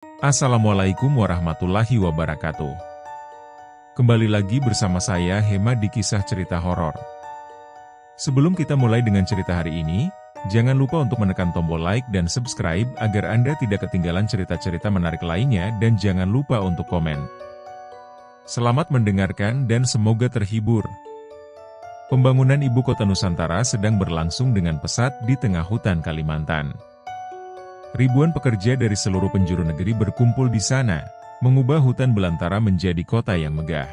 Assalamualaikum warahmatullahi wabarakatuh. Kembali lagi bersama saya Hema di kisah cerita horor. Sebelum kita mulai dengan cerita hari ini, jangan lupa untuk menekan tombol like dan subscribe agar Anda tidak ketinggalan cerita-cerita menarik lainnya dan jangan lupa untuk komen. Selamat mendengarkan dan semoga terhibur. Pembangunan ibu kota Nusantara sedang berlangsung dengan pesat di tengah hutan Kalimantan. Ribuan pekerja dari seluruh penjuru negeri berkumpul di sana, mengubah hutan belantara menjadi kota yang megah.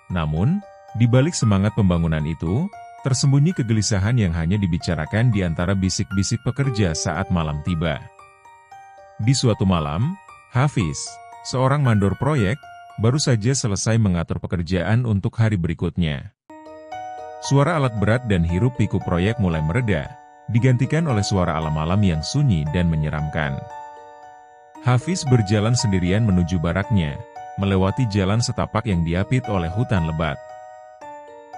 Namun, di balik semangat pembangunan itu, tersembunyi kegelisahan yang hanya dibicarakan di antara bisik-bisik pekerja saat malam tiba. Di suatu malam, Hafiz, seorang mandor proyek, baru saja selesai mengatur pekerjaan untuk hari berikutnya. Suara alat berat dan hiruk-pikuk proyek mulai mereda, digantikan oleh suara alam-alam yang sunyi dan menyeramkan. Hafiz berjalan sendirian menuju baraknya, melewati jalan setapak yang diapit oleh hutan lebat.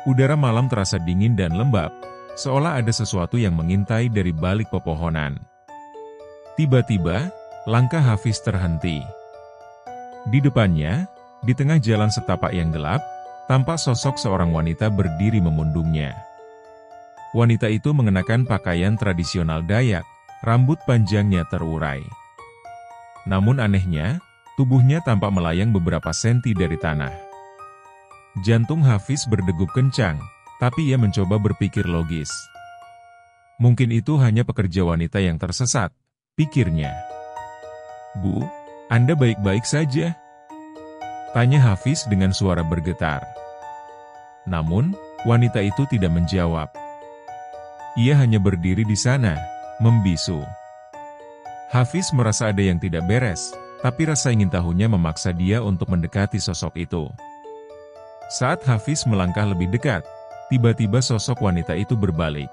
Udara malam terasa dingin dan lembab, seolah ada sesuatu yang mengintai dari balik pepohonan. Tiba-tiba, langkah Hafiz terhenti. Di depannya, di tengah jalan setapak yang gelap, tampak sosok seorang wanita berdiri memundungnya. Wanita itu mengenakan pakaian tradisional Dayak, rambut panjangnya terurai. Namun anehnya, tubuhnya tampak melayang beberapa senti dari tanah. Jantung Hafiz berdegup kencang, tapi ia mencoba berpikir logis. Mungkin itu hanya pekerja wanita yang tersesat, pikirnya. "Bu, Anda baik-baik saja?" tanya Hafiz dengan suara bergetar. Namun, wanita itu tidak menjawab. Ia hanya berdiri di sana, membisu. Hafiz merasa ada yang tidak beres, tapi rasa ingin tahunya memaksa dia untuk mendekati sosok itu. Saat Hafiz melangkah lebih dekat, tiba-tiba sosok wanita itu berbalik.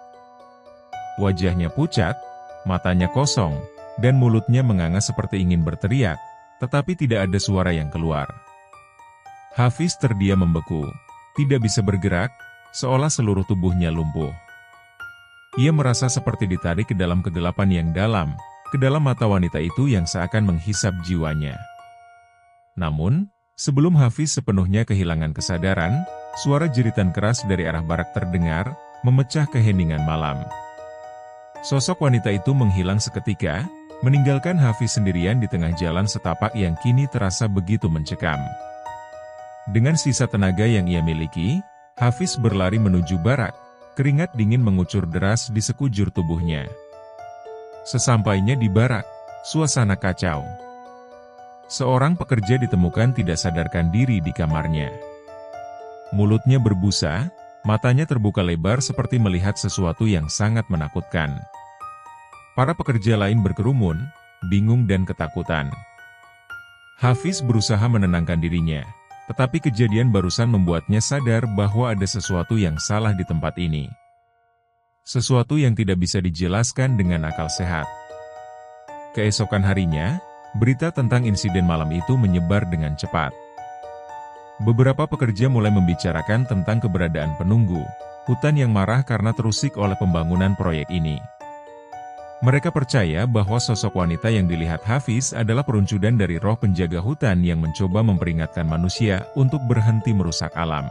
Wajahnya pucat, matanya kosong, dan mulutnya menganga seperti ingin berteriak, tetapi tidak ada suara yang keluar. Hafiz terdiam membeku, tidak bisa bergerak, seolah seluruh tubuhnya lumpuh. Ia merasa seperti ditarik ke dalam kegelapan yang dalam, ke dalam mata wanita itu yang seakan menghisap jiwanya. Namun, sebelum Hafiz sepenuhnya kehilangan kesadaran, suara jeritan keras dari arah barak terdengar, memecah keheningan malam. Sosok wanita itu menghilang seketika, meninggalkan Hafiz sendirian di tengah jalan setapak yang kini terasa begitu mencekam. Dengan sisa tenaga yang ia miliki, Hafiz berlari menuju barak. Keringat dingin mengucur deras di sekujur tubuhnya. Sesampainya di barak, suasana kacau. Seorang pekerja ditemukan tidak sadarkan diri di kamarnya. Mulutnya berbusa, matanya terbuka lebar seperti melihat sesuatu yang sangat menakutkan. Para pekerja lain berkerumun, bingung dan ketakutan. Hafiz berusaha menenangkan dirinya. Tetapi kejadian barusan membuatnya sadar bahwa ada sesuatu yang salah di tempat ini. Sesuatu yang tidak bisa dijelaskan dengan akal sehat. Keesokan harinya, berita tentang insiden malam itu menyebar dengan cepat. Beberapa pekerja mulai membicarakan tentang keberadaan penunggu, hutan yang marah karena terusik oleh pembangunan proyek ini. Mereka percaya bahwa sosok wanita yang dilihat Hafiz adalah peruncudan dari roh penjaga hutan yang mencoba memperingatkan manusia untuk berhenti merusak alam.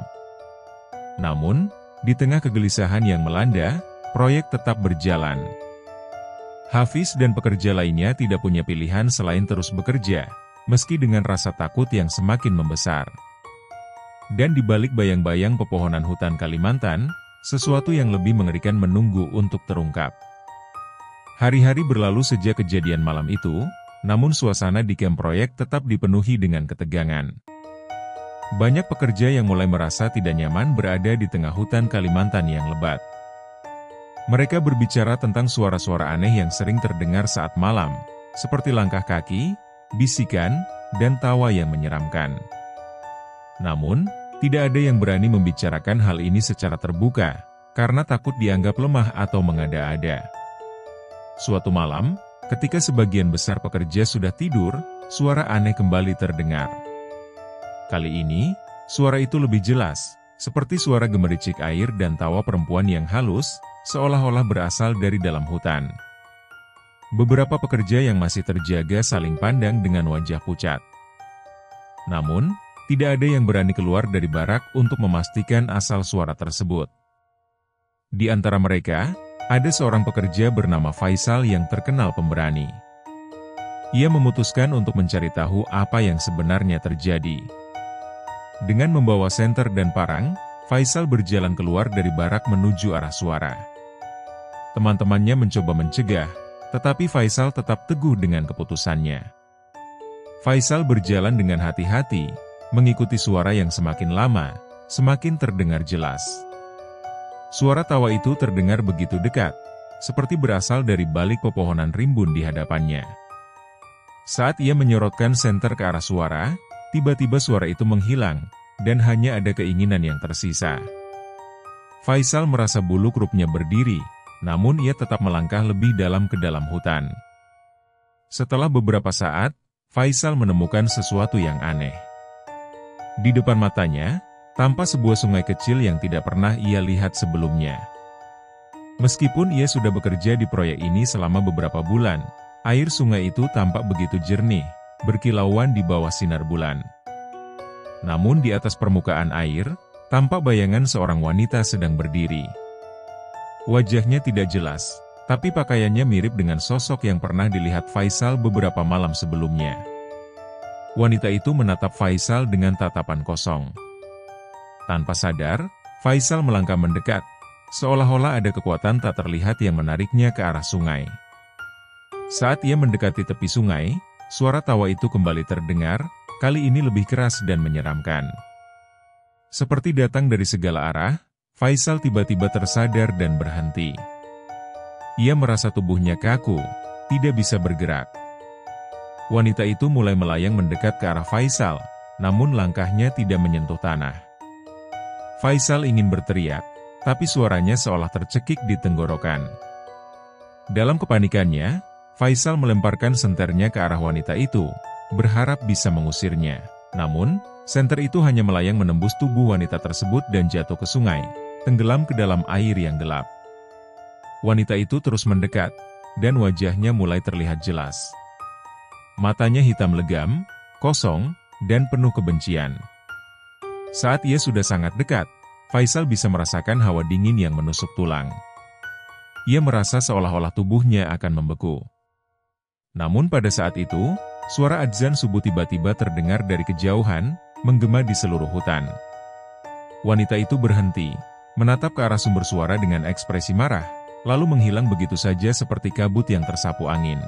Namun, di tengah kegelisahan yang melanda, proyek tetap berjalan. Hafiz dan pekerja lainnya tidak punya pilihan selain terus bekerja, meski dengan rasa takut yang semakin membesar. Dan di balik bayang-bayang pepohonan hutan Kalimantan, sesuatu yang lebih mengerikan menunggu untuk terungkap. Hari-hari berlalu sejak kejadian malam itu, namun suasana di kamp proyek tetap dipenuhi dengan ketegangan. Banyak pekerja yang mulai merasa tidak nyaman berada di tengah hutan Kalimantan yang lebat. Mereka berbicara tentang suara-suara aneh yang sering terdengar saat malam, seperti langkah kaki, bisikan, dan tawa yang menyeramkan. Namun, tidak ada yang berani membicarakan hal ini secara terbuka, karena takut dianggap lemah atau mengada-ada. Suatu malam, ketika sebagian besar pekerja sudah tidur, suara aneh kembali terdengar. Kali ini, suara itu lebih jelas, seperti suara gemericik air dan tawa perempuan yang halus, seolah-olah berasal dari dalam hutan. beberapa pekerja yang masih terjaga saling pandang dengan wajah pucat. Namun, tidak ada yang berani keluar dari barak untuk memastikan asal suara tersebut. Di antara mereka, ada seorang pekerja bernama Faisal yang terkenal pemberani. Ia memutuskan untuk mencari tahu apa yang sebenarnya terjadi. Dengan membawa senter dan parang, Faisal berjalan keluar dari barak menuju arah suara. Teman-temannya mencoba mencegah, tetapi Faisal tetap teguh dengan keputusannya. Faisal berjalan dengan hati-hati, mengikuti suara yang semakin lama, semakin terdengar jelas. Suara tawa itu terdengar begitu dekat, seperti berasal dari balik pepohonan rimbun di hadapannya. Saat ia menyorotkan senter ke arah suara, tiba-tiba suara itu menghilang, dan hanya ada keinginan yang tersisa. Faisal merasa bulu kuduknya berdiri, namun ia tetap melangkah lebih dalam ke dalam hutan. Setelah beberapa saat, Faisal menemukan sesuatu yang aneh. Di depan matanya, tampak sebuah sungai kecil yang tidak pernah ia lihat sebelumnya. Meskipun ia sudah bekerja di proyek ini selama beberapa bulan, air sungai itu tampak begitu jernih, berkilauan di bawah sinar bulan. Namun di atas permukaan air, tampak bayangan seorang wanita sedang berdiri. Wajahnya tidak jelas, tapi pakaiannya mirip dengan sosok yang pernah dilihat Faisal beberapa malam sebelumnya. Wanita itu menatap Faisal dengan tatapan kosong. Tanpa sadar, Faisal melangkah mendekat, seolah-olah ada kekuatan tak terlihat yang menariknya ke arah sungai. Saat ia mendekati tepi sungai, suara tawa itu kembali terdengar, kali ini lebih keras dan menyeramkan. Seperti datang dari segala arah, Faisal tiba-tiba tersadar dan berhenti. Ia merasa tubuhnya kaku, tidak bisa bergerak. Wanita itu mulai melayang mendekat ke arah Faisal, namun langkahnya tidak menyentuh tanah. Faisal ingin berteriak, tapi suaranya seolah tercekik di tenggorokan. Dalam kepanikannya, Faisal melemparkan senternya ke arah wanita itu, berharap bisa mengusirnya. Namun, senter itu hanya melayang menembus tubuh wanita tersebut dan jatuh ke sungai, tenggelam ke dalam air yang gelap. Wanita itu terus mendekat, dan wajahnya mulai terlihat jelas. Matanya hitam legam, kosong, dan penuh kebencian. Saat ia sudah sangat dekat, Faisal bisa merasakan hawa dingin yang menusuk tulang. Ia merasa seolah-olah tubuhnya akan membeku. Namun pada saat itu, suara adzan subuh tiba-tiba terdengar dari kejauhan, menggema di seluruh hutan. Wanita itu berhenti, menatap ke arah sumber suara dengan ekspresi marah, lalu menghilang begitu saja seperti kabut yang tersapu angin.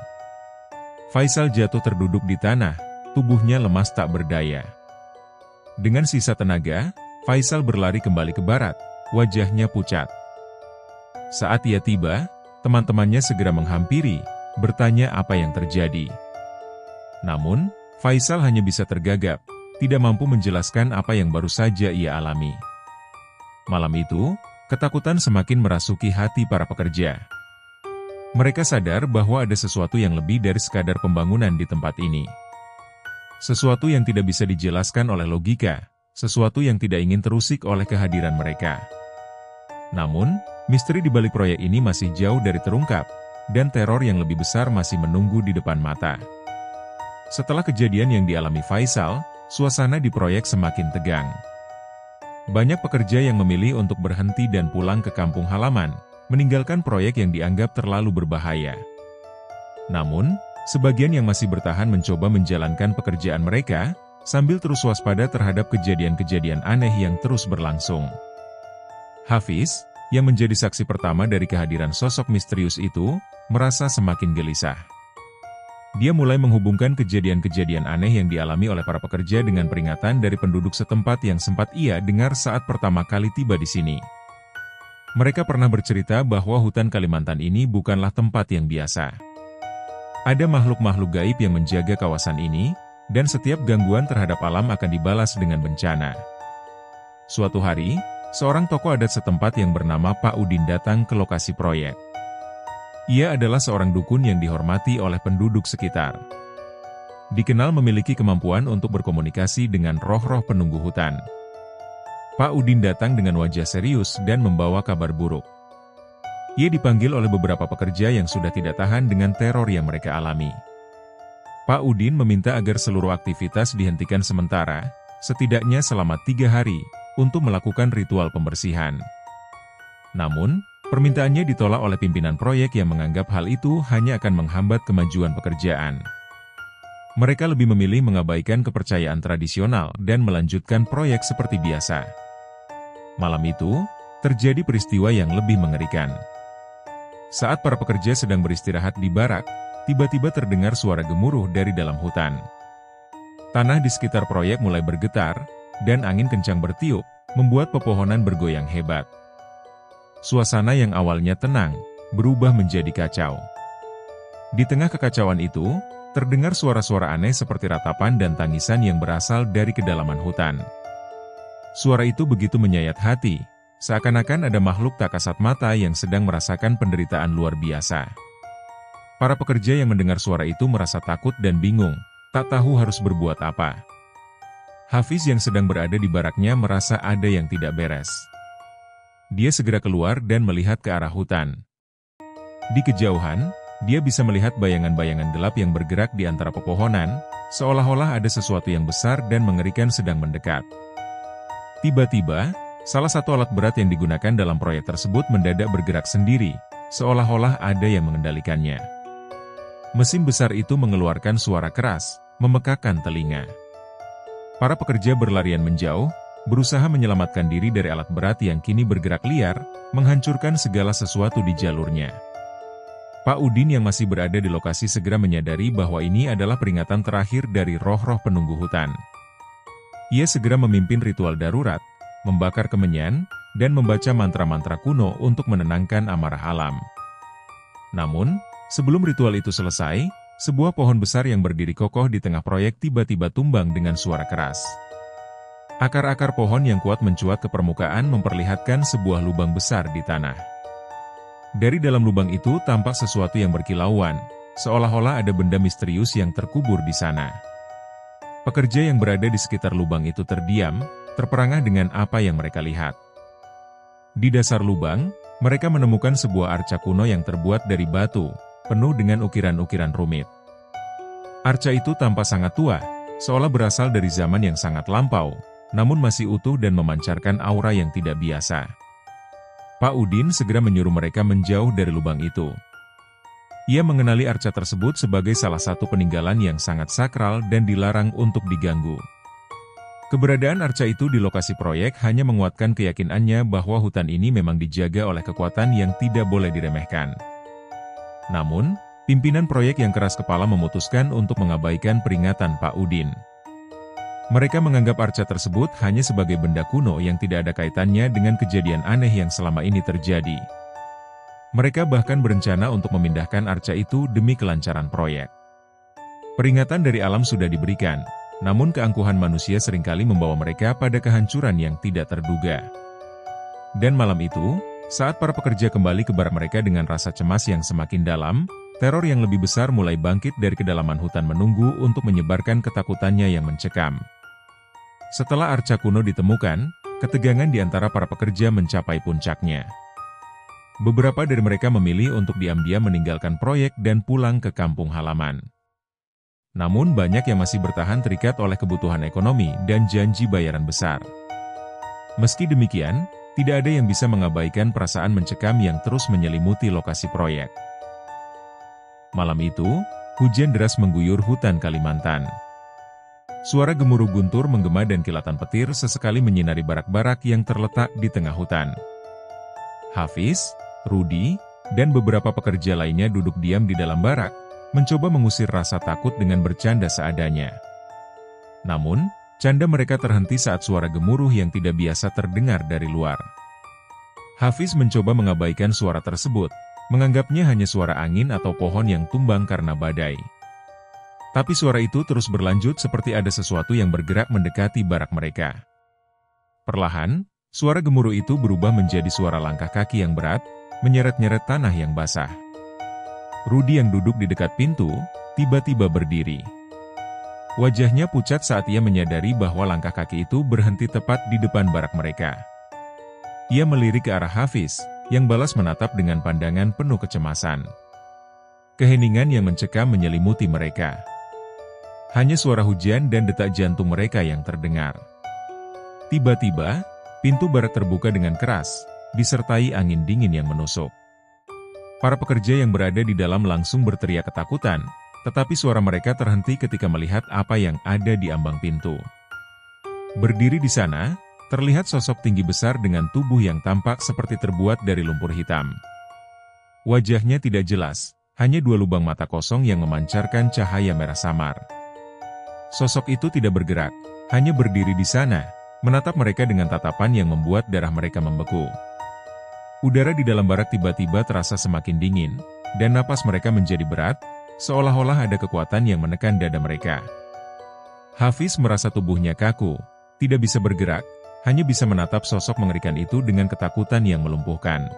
Faisal jatuh terduduk di tanah, tubuhnya lemas tak berdaya. Dengan sisa tenaga, Faisal berlari kembali ke barat, wajahnya pucat. Saat ia tiba, teman-temannya segera menghampiri, bertanya apa yang terjadi. Namun, Faisal hanya bisa tergagap, tidak mampu menjelaskan apa yang baru saja ia alami. Malam itu, ketakutan semakin merasuki hati para pekerja. Mereka sadar bahwa ada sesuatu yang lebih dari sekadar pembangunan di tempat ini. Sesuatu yang tidak bisa dijelaskan oleh logika, sesuatu yang tidak ingin terusik oleh kehadiran mereka. Namun, misteri di balik proyek ini masih jauh dari terungkap, dan teror yang lebih besar masih menunggu di depan mata. Setelah kejadian yang dialami Faisal, suasana di proyek semakin tegang. Banyak pekerja yang memilih untuk berhenti dan pulang ke kampung halaman, meninggalkan proyek yang dianggap terlalu berbahaya. Namun, sebagian yang masih bertahan mencoba menjalankan pekerjaan mereka, sambil terus waspada terhadap kejadian-kejadian aneh yang terus berlangsung. Hafiz, yang menjadi saksi pertama dari kehadiran sosok misterius itu, merasa semakin gelisah. Dia mulai menghubungkan kejadian-kejadian aneh yang dialami oleh para pekerja dengan peringatan dari penduduk setempat yang sempat ia dengar saat pertama kali tiba di sini. Mereka pernah bercerita bahwa hutan Kalimantan ini bukanlah tempat yang biasa. Ada makhluk-makhluk gaib yang menjaga kawasan ini, dan setiap gangguan terhadap alam akan dibalas dengan bencana. Suatu hari, seorang tokoh adat setempat yang bernama Pak Udin datang ke lokasi proyek. Ia adalah seorang dukun yang dihormati oleh penduduk sekitar. Dikenal memiliki kemampuan untuk berkomunikasi dengan roh-roh penunggu hutan. Pak Udin datang dengan wajah serius dan membawa kabar buruk. Ia dipanggil oleh beberapa pekerja yang sudah tidak tahan dengan teror yang mereka alami. Pak Udin meminta agar seluruh aktivitas dihentikan sementara, setidaknya selama 3 hari, untuk melakukan ritual pembersihan. Namun, permintaannya ditolak oleh pimpinan proyek yang menganggap hal itu hanya akan menghambat kemajuan pekerjaan. Mereka lebih memilih mengabaikan kepercayaan tradisional dan melanjutkan proyek seperti biasa. Malam itu, terjadi peristiwa yang lebih mengerikan. Saat para pekerja sedang beristirahat di barak, tiba-tiba terdengar suara gemuruh dari dalam hutan. Tanah di sekitar proyek mulai bergetar, dan angin kencang bertiup, membuat pepohonan bergoyang hebat. Suasana yang awalnya tenang, berubah menjadi kacau. Di tengah kekacauan itu, terdengar suara-suara aneh seperti ratapan dan tangisan yang berasal dari kedalaman hutan. Suara itu begitu menyayat hati, seakan-akan ada makhluk tak kasat mata yang sedang merasakan penderitaan luar biasa. Para pekerja yang mendengar suara itu merasa takut dan bingung, tak tahu harus berbuat apa. Hafiz yang sedang berada di baraknya merasa ada yang tidak beres. Dia segera keluar dan melihat ke arah hutan. Di kejauhan, dia bisa melihat bayangan-bayangan gelap yang bergerak di antara pepohonan, seolah-olah ada sesuatu yang besar dan mengerikan sedang mendekat. Tiba-tiba, salah satu alat berat yang digunakan dalam proyek tersebut mendadak bergerak sendiri, seolah-olah ada yang mengendalikannya. Mesin besar itu mengeluarkan suara keras, memekakan telinga. Para pekerja berlarian menjauh, berusaha menyelamatkan diri dari alat berat yang kini bergerak liar, menghancurkan segala sesuatu di jalurnya. Pak Udin yang masih berada di lokasi segera menyadari bahwa ini adalah peringatan terakhir dari roh-roh penunggu hutan. Ia segera memimpin ritual darurat, membakar kemenyan, dan membaca mantra-mantra kuno untuk menenangkan amarah alam. Namun, sebelum ritual itu selesai, sebuah pohon besar yang berdiri kokoh di tengah proyek tiba-tiba tumbang dengan suara keras. Akar-akar pohon yang kuat mencuat ke permukaan memperlihatkan sebuah lubang besar di tanah. Dari dalam lubang itu tampak sesuatu yang berkilauan, seolah-olah ada benda misterius yang terkubur di sana. Pekerja yang berada di sekitar lubang itu terdiam, terperangah dengan apa yang mereka lihat. Di dasar lubang, mereka menemukan sebuah arca kuno yang terbuat dari batu, penuh dengan ukiran-ukiran rumit. Arca itu tampak sangat tua, seolah berasal dari zaman yang sangat lampau, namun masih utuh dan memancarkan aura yang tidak biasa. Pak Udin segera menyuruh mereka menjauh dari lubang itu. Ia mengenali arca tersebut sebagai salah satu peninggalan yang sangat sakral dan dilarang untuk diganggu. Keberadaan arca itu di lokasi proyek hanya menguatkan keyakinannya bahwa hutan ini memang dijaga oleh kekuatan yang tidak boleh diremehkan. Namun, pimpinan proyek yang keras kepala memutuskan untuk mengabaikan peringatan Pak Udin. Mereka menganggap arca tersebut hanya sebagai benda kuno yang tidak ada kaitannya dengan kejadian aneh yang selama ini terjadi. Mereka bahkan berencana untuk memindahkan arca itu demi kelancaran proyek. Peringatan dari alam sudah diberikan, namun keangkuhan manusia seringkali membawa mereka pada kehancuran yang tidak terduga. Dan malam itu, saat para pekerja kembali ke barak mereka dengan rasa cemas yang semakin dalam, teror yang lebih besar mulai bangkit dari kedalaman hutan menunggu untuk menyebarkan ketakutannya yang mencekam. Setelah arca kuno ditemukan, ketegangan di antara para pekerja mencapai puncaknya. Beberapa dari mereka memilih untuk diam-diam meninggalkan proyek dan pulang ke kampung halaman. Namun banyak yang masih bertahan terikat oleh kebutuhan ekonomi dan janji bayaran besar. Meski demikian, tidak ada yang bisa mengabaikan perasaan mencekam yang terus menyelimuti lokasi proyek. Malam itu, hujan deras mengguyur hutan Kalimantan. Suara gemuruh guntur menggema dan kilatan petir sesekali menyinari barak-barak yang terletak di tengah hutan. Hafiz, Rudi, dan beberapa pekerja lainnya duduk diam di dalam barak, mencoba mengusir rasa takut dengan bercanda seadanya. Namun, canda mereka terhenti saat suara gemuruh yang tidak biasa terdengar dari luar. Hafiz mencoba mengabaikan suara tersebut, menganggapnya hanya suara angin atau pohon yang tumbang karena badai. Tapi suara itu terus berlanjut seperti ada sesuatu yang bergerak mendekati barak mereka. Perlahan, suara gemuruh itu berubah menjadi suara langkah kaki yang berat, menyeret-nyeret tanah yang basah. Rudi yang duduk di dekat pintu, tiba-tiba berdiri. Wajahnya pucat saat ia menyadari bahwa langkah kaki itu berhenti tepat di depan barak mereka. Ia melirik ke arah Hafiz, yang balas menatap dengan pandangan penuh kecemasan. Keheningan yang mencekam menyelimuti mereka. Hanya suara hujan dan detak jantung mereka yang terdengar. Tiba-tiba, pintu barak terbuka dengan keras, disertai angin dingin yang menusuk. Para pekerja yang berada di dalam langsung berteriak ketakutan, tetapi suara mereka terhenti ketika melihat apa yang ada di ambang pintu. Berdiri di sana, terlihat sosok tinggi besar dengan tubuh yang tampak seperti terbuat dari lumpur hitam. Wajahnya tidak jelas, hanya dua lubang mata kosong yang memancarkan cahaya merah samar. Sosok itu tidak bergerak, hanya berdiri di sana, menatap mereka dengan tatapan yang membuat darah mereka membeku. Udara di dalam barak tiba-tiba terasa semakin dingin, dan napas mereka menjadi berat, seolah-olah ada kekuatan yang menekan dada mereka. Hafiz merasa tubuhnya kaku, tidak bisa bergerak, hanya bisa menatap sosok mengerikan itu dengan ketakutan yang melumpuhkan.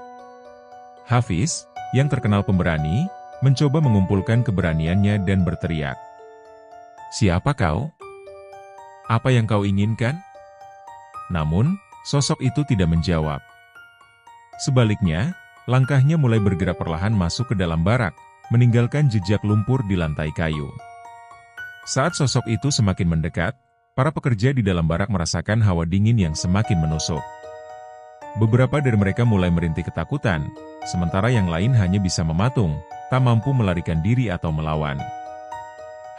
Hafiz, yang terkenal pemberani, mencoba mengumpulkan keberaniannya dan berteriak. "Siapa kau? Apa yang kau inginkan?" Namun, sosok itu tidak menjawab. Sebaliknya, langkahnya mulai bergerak perlahan masuk ke dalam barak, meninggalkan jejak lumpur di lantai kayu. Saat sosok itu semakin mendekat, para pekerja di dalam barak merasakan hawa dingin yang semakin menusuk. Beberapa dari mereka mulai merintih ketakutan, sementara yang lain hanya bisa mematung, tak mampu melarikan diri atau melawan.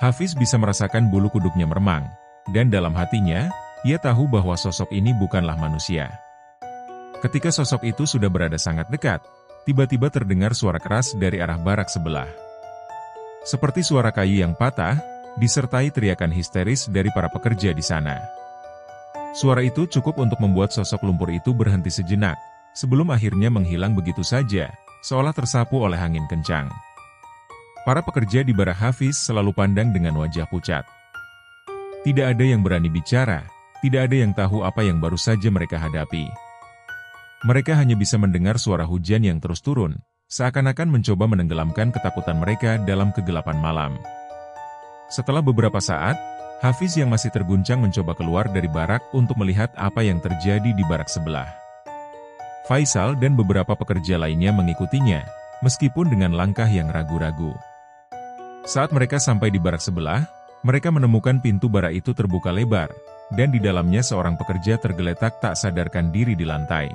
Hafiz bisa merasakan bulu kuduknya meremang, dan dalam hatinya, ia tahu bahwa sosok ini bukanlah manusia. Ketika sosok itu sudah berada sangat dekat, tiba-tiba terdengar suara keras dari arah barak sebelah. Seperti suara kayu yang patah, disertai teriakan histeris dari para pekerja di sana. Suara itu cukup untuk membuat sosok lumpur itu berhenti sejenak, sebelum akhirnya menghilang begitu saja, seolah tersapu oleh angin kencang. Para pekerja di barak Hafiz selalu pandang dengan wajah pucat. Tidak ada yang berani bicara, tidak ada yang tahu apa yang baru saja mereka hadapi. Mereka hanya bisa mendengar suara hujan yang terus turun, seakan-akan mencoba menenggelamkan ketakutan mereka dalam kegelapan malam. Setelah beberapa saat, Hafiz yang masih terguncang mencoba keluar dari barak untuk melihat apa yang terjadi di barak sebelah. Faisal dan beberapa pekerja lainnya mengikutinya, meskipun dengan langkah yang ragu-ragu. Saat mereka sampai di barak sebelah, mereka menemukan pintu barak itu terbuka lebar, dan di dalamnya seorang pekerja tergeletak tak sadarkan diri di lantai.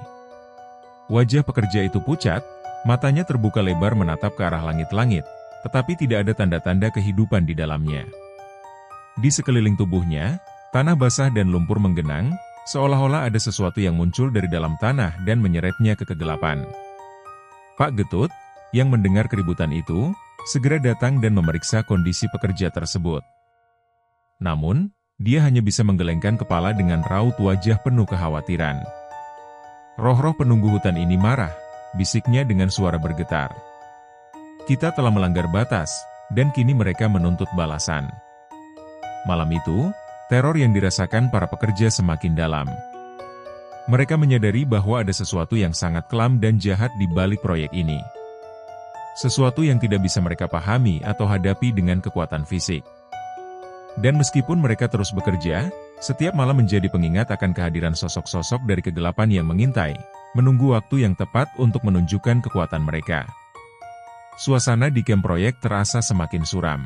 Wajah pekerja itu pucat, matanya terbuka lebar menatap ke arah langit-langit, tetapi tidak ada tanda-tanda kehidupan di dalamnya. Di sekeliling tubuhnya, tanah basah dan lumpur menggenang, seolah-olah ada sesuatu yang muncul dari dalam tanah dan menyeretnya ke kegelapan. Pak Getut, yang mendengar keributan itu, segera datang dan memeriksa kondisi pekerja tersebut. Namun, dia hanya bisa menggelengkan kepala dengan raut wajah penuh kekhawatiran. "Roh-roh penunggu hutan ini marah," bisiknya dengan suara bergetar. "Kita telah melanggar batas, dan kini mereka menuntut balasan." Malam itu, teror yang dirasakan para pekerja semakin dalam. Mereka menyadari bahwa ada sesuatu yang sangat kelam dan jahat di balik proyek ini. Sesuatu yang tidak bisa mereka pahami atau hadapi dengan kekuatan fisik. Dan meskipun mereka terus bekerja, setiap malam menjadi pengingat akan kehadiran sosok-sosok dari kegelapan yang mengintai, menunggu waktu yang tepat untuk menunjukkan kekuatan mereka. Suasana di kamp proyek terasa semakin suram.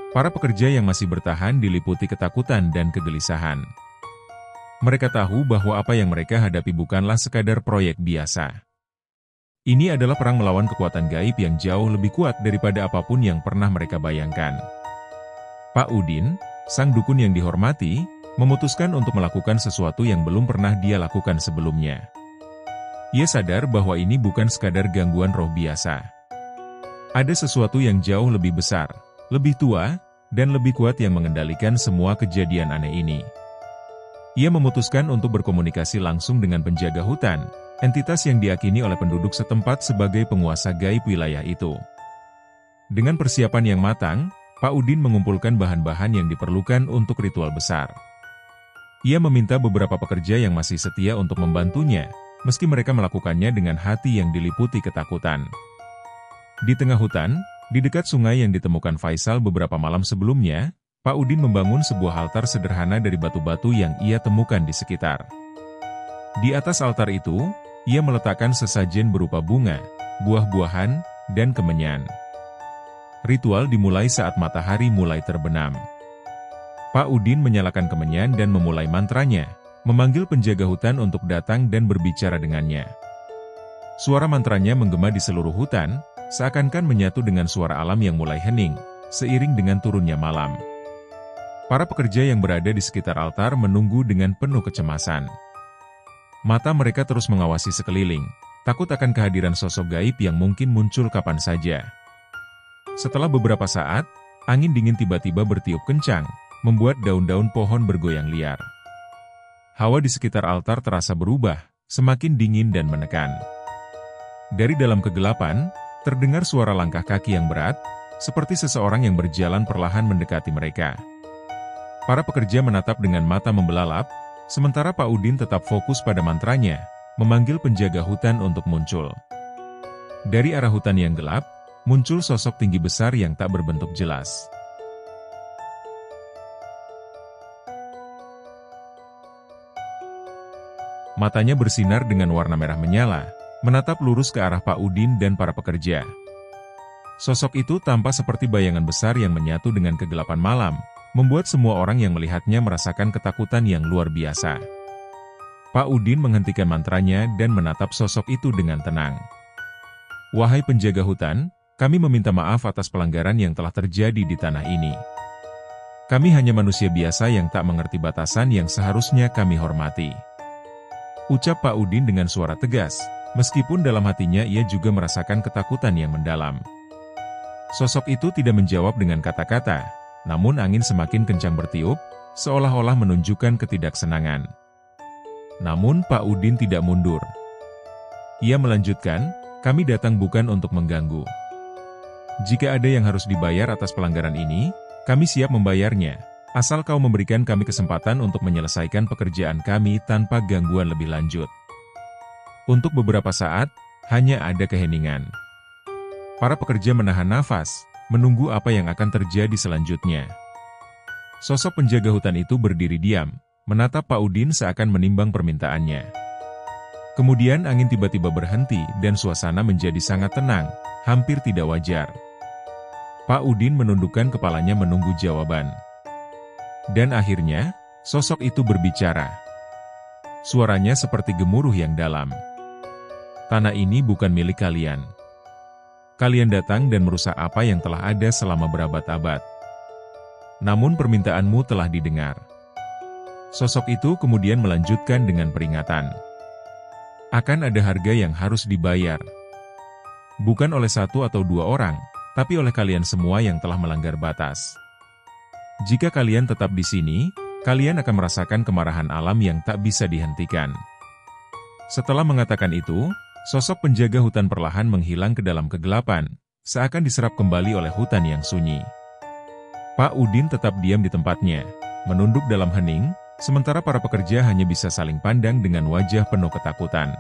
Para pekerja yang masih bertahan diliputi ketakutan dan kegelisahan. Mereka tahu bahwa apa yang mereka hadapi bukanlah sekadar proyek biasa. Ini adalah perang melawan kekuatan gaib yang jauh lebih kuat daripada apapun yang pernah mereka bayangkan. Pak Udin, sang dukun yang dihormati, memutuskan untuk melakukan sesuatu yang belum pernah dia lakukan sebelumnya. Ia sadar bahwa ini bukan sekadar gangguan roh biasa. Ada sesuatu yang jauh lebih besar, lebih tua, dan lebih kuat yang mengendalikan semua kejadian aneh ini. Ia memutuskan untuk berkomunikasi langsung dengan penjaga hutan, entitas yang diyakini oleh penduduk setempat sebagai penguasa gaib wilayah itu. Dengan persiapan yang matang, Pak Udin mengumpulkan bahan-bahan yang diperlukan untuk ritual besar. Ia meminta beberapa pekerja yang masih setia untuk membantunya, meski mereka melakukannya dengan hati yang diliputi ketakutan. Di tengah hutan, di dekat sungai yang ditemukan Faisal beberapa malam sebelumnya, Pak Udin membangun sebuah altar sederhana dari batu-batu yang ia temukan di sekitar. Di atas altar itu, ia meletakkan sesajen berupa bunga, buah-buahan, dan kemenyan. Ritual dimulai saat matahari mulai terbenam. Pak Udin menyalakan kemenyan dan memulai mantranya, memanggil penjaga hutan untuk datang dan berbicara dengannya. Suara mantranya menggema di seluruh hutan, seakan-akan menyatu dengan suara alam yang mulai hening, seiring dengan turunnya malam. Para pekerja yang berada di sekitar altar menunggu dengan penuh kecemasan. Mata mereka terus mengawasi sekeliling, takut akan kehadiran sosok gaib yang mungkin muncul kapan saja. Setelah beberapa saat, angin dingin tiba-tiba bertiup kencang, membuat daun-daun pohon bergoyang liar. Hawa di sekitar altar terasa berubah, semakin dingin dan menekan. Dari dalam kegelapan, terdengar suara langkah kaki yang berat, seperti seseorang yang berjalan perlahan mendekati mereka. Para pekerja menatap dengan mata membelalap, sementara Pak Udin tetap fokus pada mantranya, memanggil penjaga hutan untuk muncul. Dari arah hutan yang gelap, muncul sosok tinggi besar yang tak berbentuk jelas. Matanya bersinar dengan warna merah menyala, menatap lurus ke arah Pak Udin dan para pekerja. Sosok itu tampak seperti bayangan besar yang menyatu dengan kegelapan malam, membuat semua orang yang melihatnya merasakan ketakutan yang luar biasa. Pak Udin menghentikan mantranya dan menatap sosok itu dengan tenang. "Wahai penjaga hutan, kami meminta maaf atas pelanggaran yang telah terjadi di tanah ini. Kami hanya manusia biasa yang tak mengerti batasan yang seharusnya kami hormati," ucap Pak Udin dengan suara tegas, meskipun dalam hatinya ia juga merasakan ketakutan yang mendalam. Sosok itu tidak menjawab dengan kata-kata, namun angin semakin kencang bertiup, seolah-olah menunjukkan ketidaksenangan. Namun Pak Udin tidak mundur. Ia melanjutkan, "Kami datang bukan untuk mengganggu. Jika ada yang harus dibayar atas pelanggaran ini, kami siap membayarnya, asal kau memberikan kami kesempatan untuk menyelesaikan pekerjaan kami tanpa gangguan lebih lanjut." Untuk beberapa saat, hanya ada keheningan. Para pekerja menahan nafas, menunggu apa yang akan terjadi selanjutnya. Sosok penjaga hutan itu berdiri diam, menatap Pak Udin seakan menimbang permintaannya. Kemudian angin tiba-tiba berhenti dan suasana menjadi sangat tenang, hampir tidak wajar. Pak Udin menundukkan kepalanya menunggu jawaban. Dan akhirnya, sosok itu berbicara. Suaranya seperti gemuruh yang dalam. "Tanah ini bukan milik kalian. Kalian datang dan merusak apa yang telah ada selama berabad-abad. Namun permintaanmu telah didengar." Sosok itu kemudian melanjutkan dengan peringatan. "Akan ada harga yang harus dibayar. Bukan oleh satu atau dua orang, tapi oleh kalian semua yang telah melanggar batas. Jika kalian tetap di sini, kalian akan merasakan kemarahan alam yang tak bisa dihentikan." Setelah mengatakan itu, sosok penjaga hutan perlahan menghilang ke dalam kegelapan, seakan diserap kembali oleh hutan yang sunyi. Pak Udin tetap diam di tempatnya, menunduk dalam hening, sementara para pekerja hanya bisa saling pandang dengan wajah penuh ketakutan.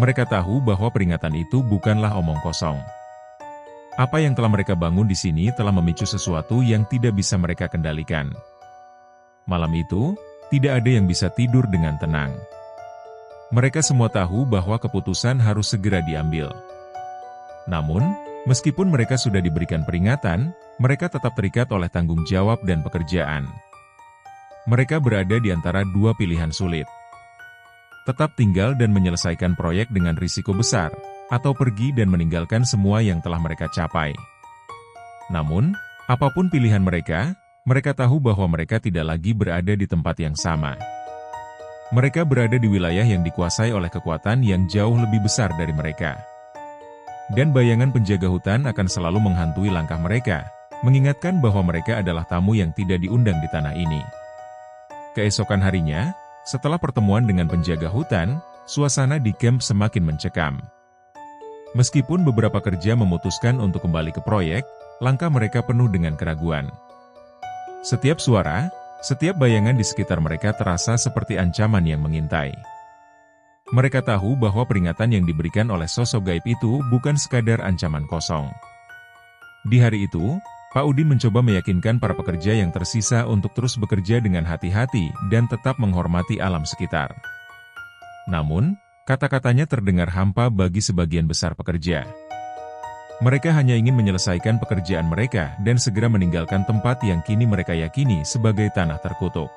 Mereka tahu bahwa peringatan itu bukanlah omong kosong. Apa yang telah mereka bangun di sini telah memicu sesuatu yang tidak bisa mereka kendalikan. Malam itu, tidak ada yang bisa tidur dengan tenang. Mereka semua tahu bahwa keputusan harus segera diambil. Namun, meskipun mereka sudah diberikan peringatan, mereka tetap terikat oleh tanggung jawab dan pekerjaan. Mereka berada di antara dua pilihan sulit. Tetap tinggal dan menyelesaikan proyek dengan risiko besar, atau pergi dan meninggalkan semua yang telah mereka capai. Namun, apapun pilihan mereka tahu bahwa mereka tidak lagi berada di tempat yang sama. Mereka berada di wilayah yang dikuasai oleh kekuatan yang jauh lebih besar dari mereka. Dan bayangan penjaga hutan akan selalu menghantui langkah mereka, mengingatkan bahwa mereka adalah tamu yang tidak diundang di tanah ini. Keesokan harinya, setelah pertemuan dengan penjaga hutan, suasana di kamp semakin mencekam. Meskipun beberapa kerja memutuskan untuk kembali ke proyek, langkah mereka penuh dengan keraguan. Setiap suara, setiap bayangan di sekitar mereka terasa seperti ancaman yang mengintai. Mereka tahu bahwa peringatan yang diberikan oleh sosok gaib itu bukan sekadar ancaman kosong. Di hari itu, Pak Udin mencoba meyakinkan para pekerja yang tersisa untuk terus bekerja dengan hati-hati dan tetap menghormati alam sekitar. Namun, Kata-katanya terdengar hampa bagi sebagian besar pekerja. Mereka hanya ingin menyelesaikan pekerjaan mereka dan segera meninggalkan tempat yang kini mereka yakini sebagai tanah terkutuk.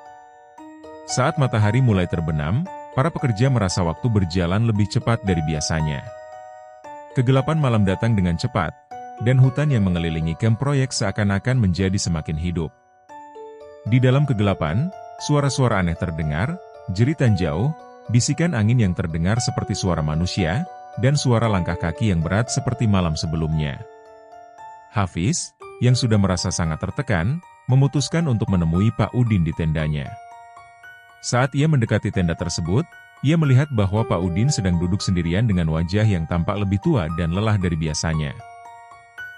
Saat matahari mulai terbenam, para pekerja merasa waktu berjalan lebih cepat dari biasanya. Kegelapan malam datang dengan cepat, dan hutan yang mengelilingi kamp proyek seakan-akan menjadi semakin hidup. Di dalam kegelapan, suara-suara aneh terdengar, jeritan jauh, bisikan angin yang terdengar seperti suara manusia, dan suara langkah kaki yang berat seperti malam sebelumnya. Hafiz, yang sudah merasa sangat tertekan, memutuskan untuk menemui Pak Udin di tendanya. Saat ia mendekati tenda tersebut, ia melihat bahwa Pak Udin sedang duduk sendirian dengan wajah yang tampak lebih tua dan lelah dari biasanya.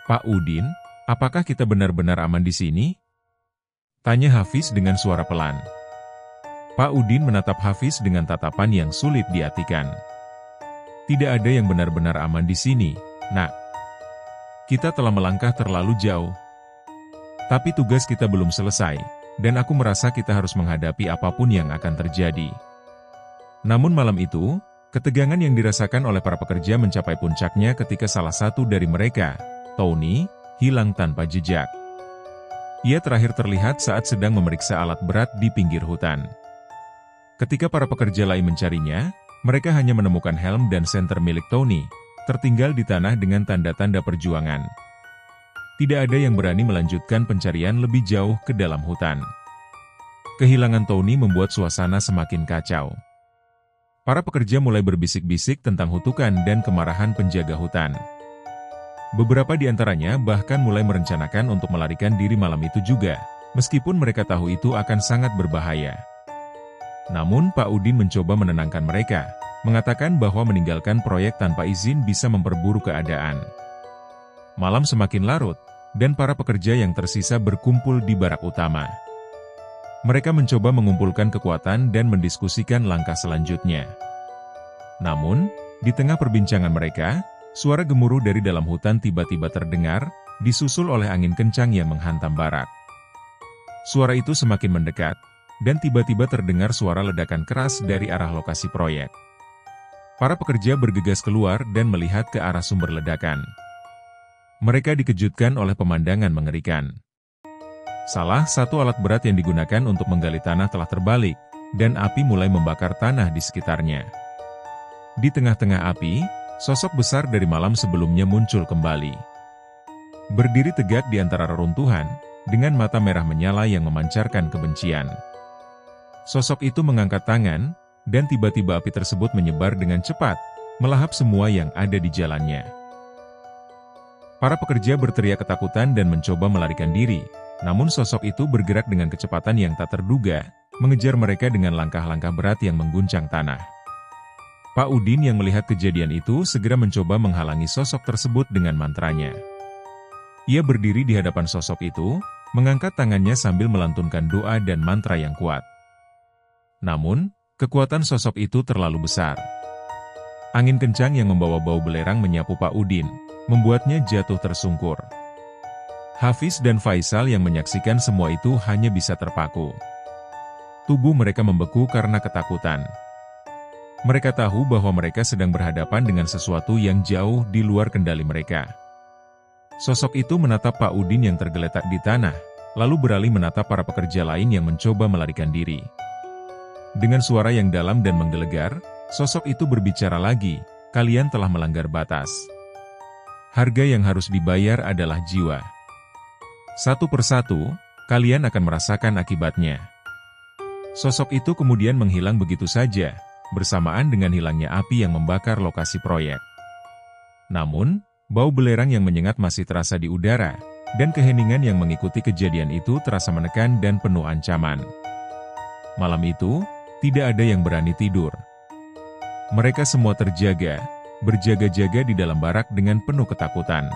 "Pak Udin, apakah kita benar-benar aman di sini?" tanya Hafiz dengan suara pelan. Pak Udin menatap Hafiz dengan tatapan yang sulit diartikan. "Tidak ada yang benar-benar aman di sini, Nak. Kita telah melangkah terlalu jauh. Tapi tugas kita belum selesai, dan aku merasa kita harus menghadapi apapun yang akan terjadi." Namun malam itu, ketegangan yang dirasakan oleh para pekerja mencapai puncaknya ketika salah satu dari mereka, Tony, hilang tanpa jejak. Ia terakhir terlihat saat sedang memeriksa alat berat di pinggir hutan. Ketika para pekerja lain mencarinya, mereka hanya menemukan helm dan senter milik Tony, tertinggal di tanah dengan tanda-tanda perjuangan. Tidak ada yang berani melanjutkan pencarian lebih jauh ke dalam hutan. Kehilangan Tony membuat suasana semakin kacau. Para pekerja mulai berbisik-bisik tentang hutukan dan kemarahan penjaga hutan. Beberapa di antaranya bahkan mulai merencanakan untuk melarikan diri malam itu juga, meskipun mereka tahu itu akan sangat berbahaya. Namun Pak Udin mencoba menenangkan mereka, mengatakan bahwa meninggalkan proyek tanpa izin bisa memperburuk keadaan. Malam semakin larut, dan para pekerja yang tersisa berkumpul di barak utama. Mereka mencoba mengumpulkan kekuatan dan mendiskusikan langkah selanjutnya. Namun, di tengah perbincangan mereka, suara gemuruh dari dalam hutan tiba-tiba terdengar, disusul oleh angin kencang yang menghantam barak. Suara itu semakin mendekat, dan tiba-tiba terdengar suara ledakan keras dari arah lokasi proyek. Para pekerja bergegas keluar dan melihat ke arah sumber ledakan. Mereka dikejutkan oleh pemandangan mengerikan. Salah satu alat berat yang digunakan untuk menggali tanah telah terbalik, dan api mulai membakar tanah di sekitarnya. Di tengah-tengah api, sosok besar dari malam sebelumnya muncul kembali. Berdiri tegak di antara reruntuhan, dengan mata merah menyala yang memancarkan kebencian. Sosok itu mengangkat tangan, dan tiba-tiba api tersebut menyebar dengan cepat, melahap semua yang ada di jalannya. Para pekerja berteriak ketakutan dan mencoba melarikan diri, namun sosok itu bergerak dengan kecepatan yang tak terduga, mengejar mereka dengan langkah-langkah berat yang mengguncang tanah. Pak Udin yang melihat kejadian itu segera mencoba menghalangi sosok tersebut dengan mantranya. Ia berdiri di hadapan sosok itu, mengangkat tangannya sambil melantunkan doa dan mantra yang kuat. Namun, kekuatan sosok itu terlalu besar. Angin kencang yang membawa bau belerang menyapu Pak Udin, membuatnya jatuh tersungkur. Hafiz dan Faisal yang menyaksikan semua itu hanya bisa terpaku. Tubuh mereka membeku karena ketakutan. Mereka tahu bahwa mereka sedang berhadapan dengan sesuatu yang jauh di luar kendali mereka. Sosok itu menatap Pak Udin yang tergeletak di tanah, lalu beralih menatap para pekerja lain yang mencoba melarikan diri. Dengan suara yang dalam dan menggelegar, sosok itu berbicara lagi, "Kalian telah melanggar batas. Harga yang harus dibayar adalah jiwa. Satu persatu, kalian akan merasakan akibatnya." Sosok itu kemudian menghilang begitu saja, bersamaan dengan hilangnya api yang membakar lokasi proyek. Namun, bau belerang yang menyengat masih terasa di udara, dan keheningan yang mengikuti kejadian itu terasa menekan dan penuh ancaman. Malam itu, tidak ada yang berani tidur. Mereka semua terjaga, berjaga-jaga di dalam barak dengan penuh ketakutan.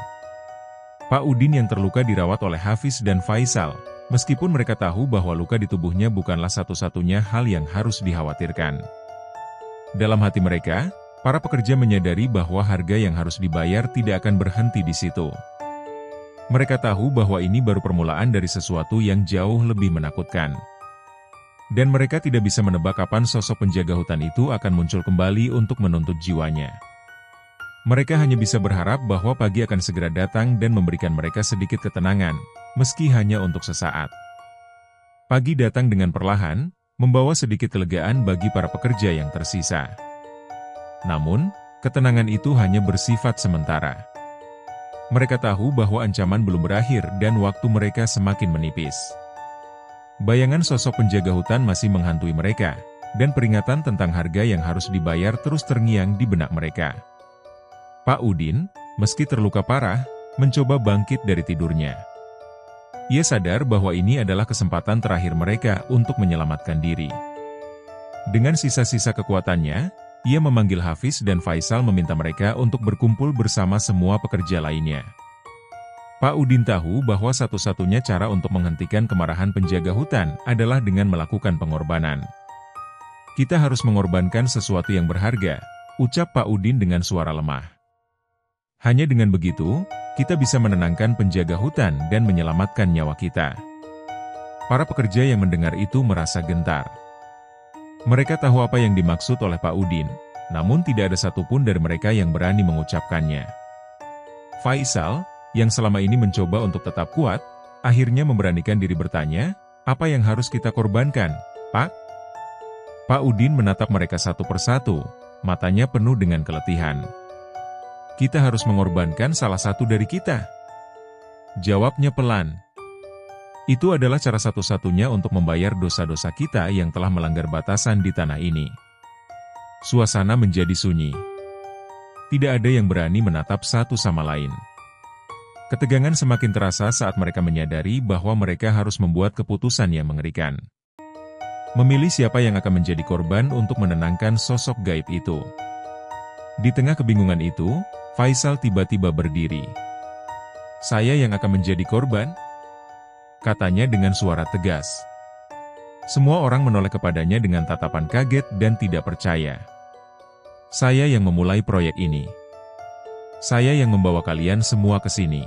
Pak Udin yang terluka dirawat oleh Hafiz dan Faisal, meskipun mereka tahu bahwa luka di tubuhnya bukanlah satu-satunya hal yang harus dikhawatirkan. Dalam hati mereka, para pekerja menyadari bahwa harga yang harus dibayar tidak akan berhenti di situ. Mereka tahu bahwa ini baru permulaan dari sesuatu yang jauh lebih menakutkan. Dan mereka tidak bisa menebak kapan sosok penjaga hutan itu akan muncul kembali untuk menuntut jiwanya. Mereka hanya bisa berharap bahwa pagi akan segera datang dan memberikan mereka sedikit ketenangan, meski hanya untuk sesaat. Pagi datang dengan perlahan, membawa sedikit kelegaan bagi para pekerja yang tersisa. Namun, ketenangan itu hanya bersifat sementara. Mereka tahu bahwa ancaman belum berakhir dan waktu mereka semakin menipis. Bayangan sosok penjaga hutan masih menghantui mereka, dan peringatan tentang harga yang harus dibayar terus terngiang di benak mereka. Pak Udin, meski terluka parah, mencoba bangkit dari tidurnya. Ia sadar bahwa ini adalah kesempatan terakhir mereka untuk menyelamatkan diri. Dengan sisa-sisa kekuatannya, ia memanggil Hafiz dan Faisal meminta mereka untuk berkumpul bersama semua pekerja lainnya. Pak Udin tahu bahwa satu-satunya cara untuk menghentikan kemarahan penjaga hutan adalah dengan melakukan pengorbanan. Kita harus mengorbankan sesuatu yang berharga, ucap Pak Udin dengan suara lemah. Hanya dengan begitu, kita bisa menenangkan penjaga hutan dan menyelamatkan nyawa kita. Para pekerja yang mendengar itu merasa gentar. Mereka tahu apa yang dimaksud oleh Pak Udin, namun tidak ada satupun dari mereka yang berani mengucapkannya. Faisal, yang selama ini mencoba untuk tetap kuat, akhirnya memberanikan diri bertanya, apa yang harus kita korbankan, Pak? Pak Udin menatap mereka satu persatu, matanya penuh dengan keletihan. Kita harus mengorbankan salah satu dari kita. Jawabnya pelan. Itu adalah cara satu-satunya untuk membayar dosa-dosa kita yang telah melanggar batasan di tanah ini. Suasana menjadi sunyi. Tidak ada yang berani menatap satu sama lain. Ketegangan semakin terasa saat mereka menyadari bahwa mereka harus membuat keputusan yang mengerikan. Memilih siapa yang akan menjadi korban untuk menenangkan sosok gaib itu. Di tengah kebingungan itu, Faisal tiba-tiba berdiri. Saya yang akan menjadi korban? Katanya dengan suara tegas. Semua orang menoleh kepadanya dengan tatapan kaget dan tidak percaya. Saya yang memulai proyek ini. Saya yang membawa kalian semua ke sini.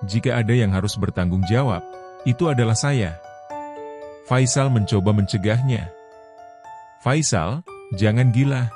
Jika ada yang harus bertanggung jawab, itu adalah saya. Faisal mencoba mencegahnya. Faisal, jangan gila.